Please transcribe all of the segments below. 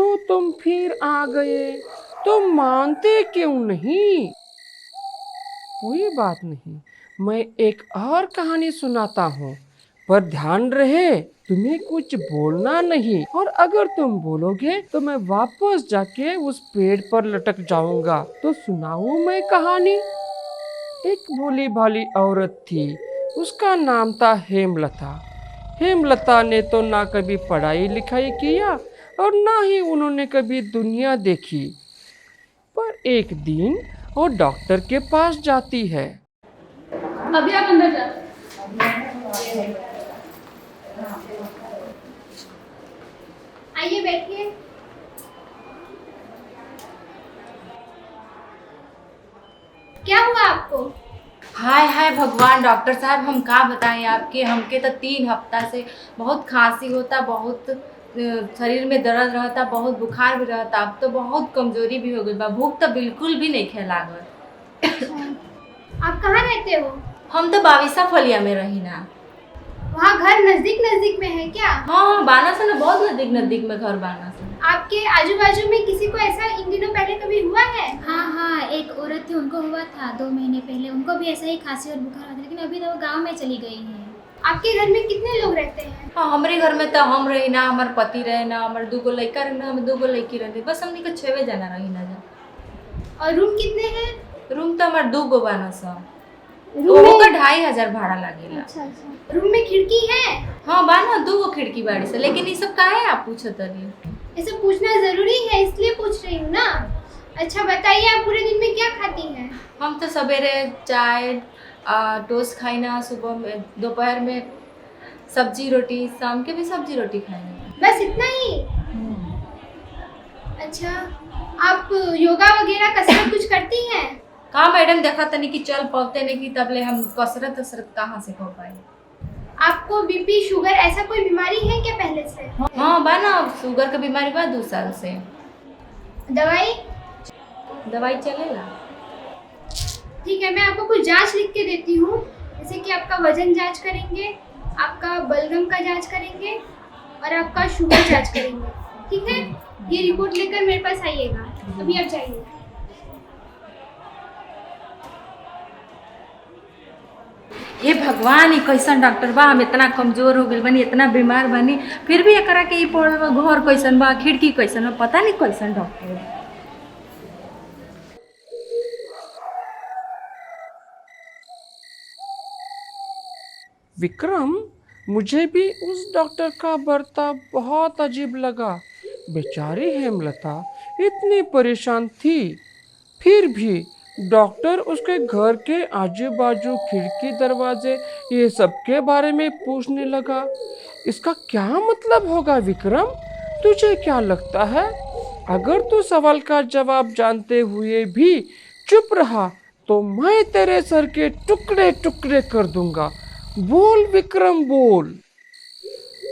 तो तुम फिर आ गए, तुम मानते क्यों नहीं? कोई बात नहीं, मैं एक और कहानी सुनाता हूँ, पर ध्यान रहे तुम्हें कुछ बोलना नहीं, और अगर तुम बोलोगे तो मैं वापस जाके उस पेड़ पर लटक जाऊंगा। तो सुनाऊं मैं कहानी? एक भोली भाली औरत थी, उसका नाम था हेमलता। हेमलता ने तो ना कभी पढ़ाई लिखाई किया और ना ही उन्होंने कभी दुनिया देखी। पर एक दिन वो डॉक्टर के पास जाती है। अभी आप अंदर जा। आइए बैठिए। क्या हुआ आपको? हाय हाय भगवान डॉक्टर साहब, हम का बताएं आपके। हमके तो 3 हफ्ता से बहुत खांसी होता, बहुत शरीर में दर्द रहता, बहुत बुखार भी रहता। अब तो बहुत कमजोरी भी हो गई बा, भूख तो बिल्कुल भी नहीं खे लागल। आप कहाँ रहते हो? हम तो बाविसा फलिया में रही ना। वहाँ घर नजदीक में है क्या? हाँ बाना से ना, बहुत नजदीक नजदीक में घर बाना से। आपके आजू बाजू में किसी को ऐसा इन दिनों पहले कभी हुआ है? हाँ, एक औरत थी, उनको हुआ था 2 महीने पहले। उनको भी ऐसा ही खांसी और बुखार हुआ था, लेकिन अभी तो वो गाँव में चली गई है। आपके घर में कितने लोग रहते हैं? हाँ हमारे घर में तो हम रही ना, हमारे पति रहे ना, हमारे 2 लड़का रहे ना, हम 2 लड़की रहे, बस हमने को 6 जना रही ना जा। और रूम कितने हैं? रूम तो हमारे 2 बाना सा, रूम वो का में 2500 भाड़ा लगेला। अच्छा। रूम में खिड़की है? हाँ बाना 2 खिड़की बाड़ी से, लेकिन ये सब काहे आप पूछत रही? ऐसे पूछना जरूरी है, इसलिए पूछ रही हूँ ना। अच्छा बताइए, आप पूरे दिन में क्या खाती हैं? हम तो सवेरे चाय टोस्ट खाई ना, सुबह में, दोपहर में सब्जी रोटी, शाम के भी सब्जी रोटी खाई। बस इतना ही? अच्छा, आप योगा वगैरह कसरत कुछ करती हैं? कहाँ मैडम, देखा तनी कि चल पाते नहीं कि तबले हम कसरत वसरत कहाँ से कर पाए। आपको बीपी शुगर ऐसा कोई बीमारी है क्या पहले से? हाँ बाना शुगर का बीमारी बा 2 साल से। दवाई? दवाई चलेला। ठीक है, मैं आपको कुछ जांच लिख के देती हूँ। जैसे कि आपका वजन जांच करेंगे, आपका बलगम का जांच करेंगे और आपका शुगर जांच करेंगे। ठीक है, ये रिपोर्ट लेकर मेरे पास आइएगा। अभी आप जाइए। हे भगवान, ये कैसन डॉक्टर बा? हम इतना कमजोर हो गए बनी, इतना बीमार बनी, फिर भी एकरा के पड़ल बा। घर कैसन बा, खिड़की कैसन बा, पता नहीं कैसन डॉक्टर बा। विक्रम, मुझे भी उस डॉक्टर का बर्ताव बहुत अजीब लगा। बेचारी हेमलता इतनी परेशान थी, फिर भी डॉक्टर उसके घर के आजू बाजू खिड़की दरवाजे ये सब के बारे में पूछने लगा। इसका क्या मतलब होगा विक्रम? तुझे क्या लगता है? अगर तू सवाल का जवाब जानते हुए भी चुप रहा तो मैं तेरे सर के टुकड़े टुकड़े कर दूंगा। बोल विक्रम, बोल।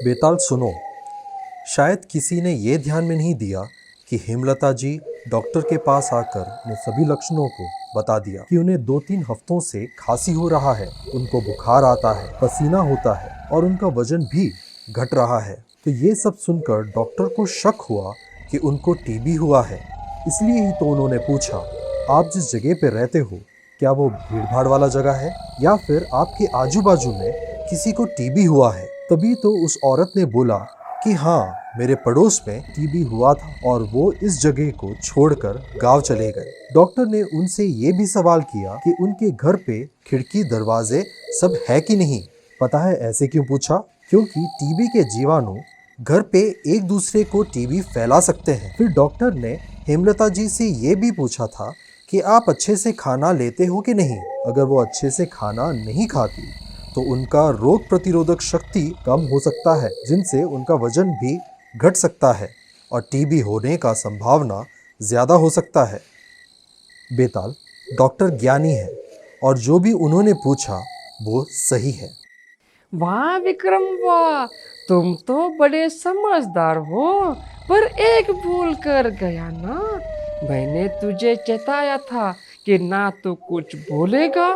बेताल सुनो, शायद किसी ने ये ध्यान में नहीं दिया कि हेमलता जी डॉक्टर के पास आकर ने सभी लक्षणों को बता दिया कि उन्हें 2-3 हफ्तों से खांसी हो रहा है, उनको बुखार आता है, पसीना होता है और उनका वजन भी घट रहा है। तो ये सब सुनकर डॉक्टर को शक हुआ कि उनको टीबी हुआ है। इसलिए ही तो उन्होंने पूछा, आप जिस जगह पे रहते हो क्या वो भीड़ भाड़ वाला जगह है या फिर आपके आजू बाजू में किसी को टीबी हुआ है? तभी तो उस औरत ने बोला कि हाँ, मेरे पड़ोस में टीबी हुआ था और वो इस जगह को छोड़कर गांव चले गए। डॉक्टर ने उनसे ये भी सवाल किया कि उनके घर पे खिड़की दरवाजे सब है कि नहीं। पता है ऐसे क्यों पूछा? क्योंकि टीबी के जीवाणु घर पे एक दूसरे को टीबी फैला सकते हैं। फिर डॉक्टर ने हेमलता जी से ये भी पूछा था कि आप अच्छे से खाना लेते हो कि नहीं। अगर वो अच्छे से खाना नहीं खाती तो उनका रोग प्रतिरोधक शक्ति कम हो सकता है, जिनसे उनका वजन भी घट सकता है और टीबी होने का संभावना ज़्यादा हो सकता है। बेताल, डॉक्टर ज्ञानी है और जो भी उन्होंने पूछा वो सही है। वाह विक्रम वाह, तुम तो बड़े समझदार हो। पर एक भूल कर गया ना। मैंने तुझे चेताया था कि ना तू कुछ बोलेगा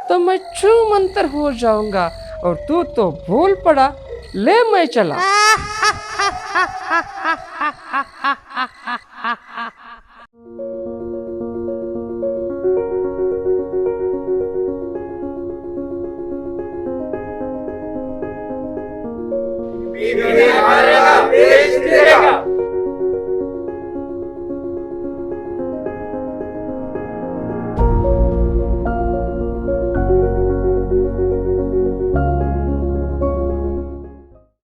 तो मैं छू मंतर हो जाऊंगा, और तू तो भूल पड़ा। ले मैं चला।